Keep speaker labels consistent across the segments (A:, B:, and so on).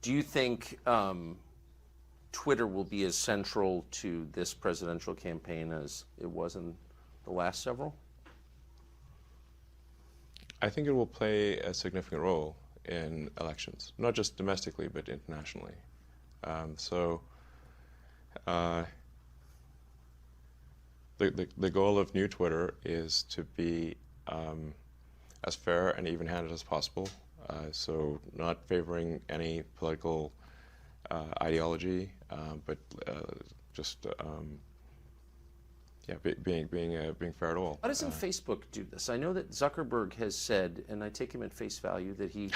A: Do you think Twitter will be as central to this presidential campaign as it was in the last several?
B: I think it will play a significant role in elections, not just domestically, but internationally. The goal of New Twitter is to be as fair and even-handed as possible, so not favoring any political ideology, but just being fair at all.
A: Why doesn't Facebook do this? I know that Zuckerberg has said, and I take him at face value, that he,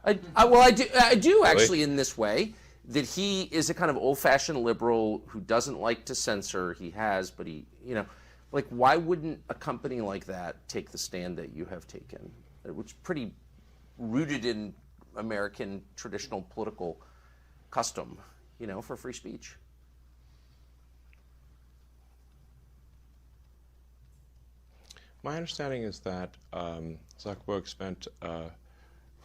A: I do actually
B: Really?
A: in this way, that he is a kind of old-fashioned liberal who doesn't like to censor. He has, but he, like, why wouldn't a company like that take the stand that you have taken, which is pretty rooted in American traditional political custom, for free speech?
B: My understanding is that Zuckerberg spent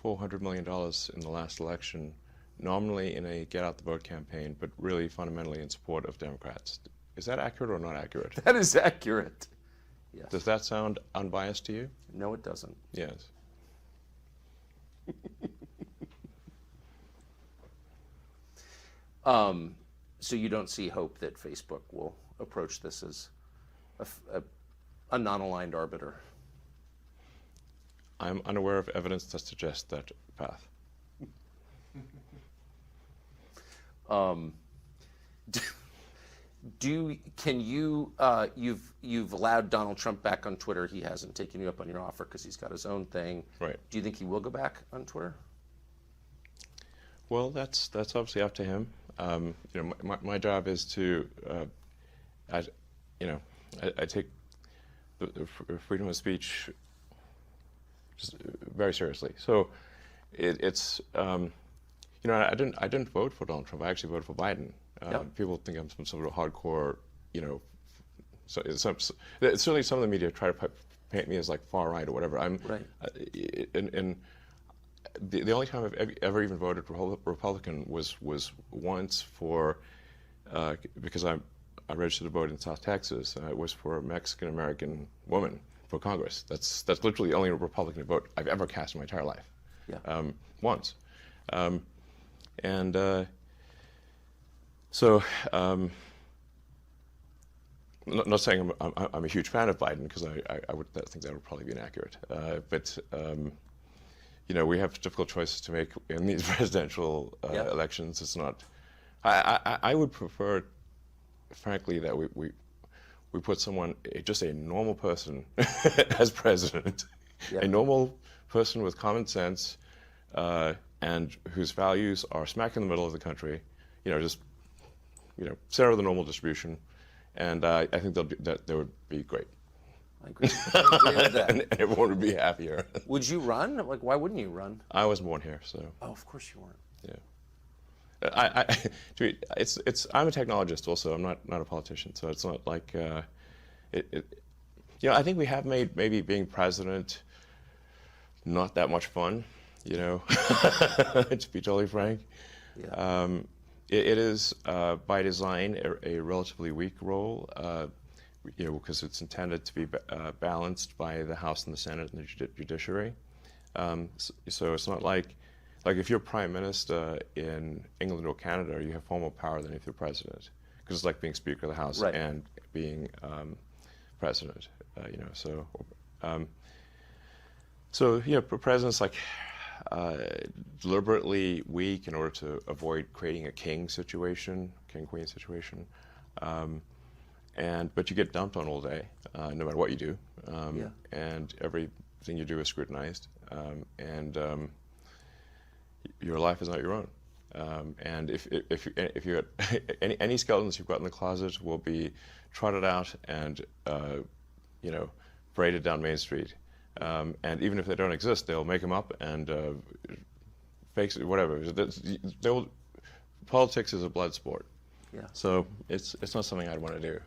B: $400 million in the last election, nominally in a get-out-the-vote campaign, but really fundamentally in support of Democrats. Is that accurate or not accurate?
A: That is accurate. Yes.
B: Does that sound unbiased to you?
A: No, it doesn't.
B: Yes.
A: So you don't see hope that Facebook will approach this as a non-aligned arbiter?
B: I'm unaware of evidence that suggests that path. You've allowed Donald Trump back on Twitter. He hasn't taken you up on your offer because he's got his own thing. Right.
A: Do you think he will go back on Twitter?
B: Well, that's obviously up to him. My job is to, I take the freedom of speech just very seriously. So it's I didn't vote for Donald Trump. I actually voted for Biden.
A: Yep.
B: People think I'm some sort of hardcore, certainly some of the media try to paint me as like far right or whatever. I'm
A: right.
B: And the only time I've ever even voted Republican was once for because I registered to vote in South Texas. It was for a Mexican American woman for Congress. That's literally the only Republican vote I've ever cast in my entire life.
A: Yeah.
B: Once. Not saying I'm a huge fan of Biden, because I think that would probably be inaccurate. But we have difficult choices to make in these presidential elections. It's not. I would prefer, frankly, that we put someone, just a normal person, as president, a normal person with common sense, and whose values are smack in the middle of the country. Center of the normal distribution, and I think that would be great.
A: I agree. I agree with that.
B: And everyone would be happier.
A: Would you run? Like, why wouldn't you run?
B: I wasn't born here, so.
A: Oh, of course you weren't.
B: Yeah. I'm a technologist also. I'm not a politician, so it's not like I think we have made maybe being president not that much fun, to be totally frank.
A: Yeah.
B: It is by design a relatively weak role, because it's intended to be balanced by the House and the Senate and the judiciary. So it's not like if you're prime minister in England or Canada, you have far more power than if you're president, because it's like being Speaker of the House and being president. President's like deliberately weak in order to avoid creating a king-queen situation. But you get dumped on all day, no matter what you do, and everything you do is scrutinized, and your life is not your own. And if you got any skeletons you've got in the closet will be trotted out and paraded down Main Street. And even if they don't exist, they'll make them up and fake whatever. Politics is a blood sport.
A: Yeah.
B: So it's not something I'd want to do.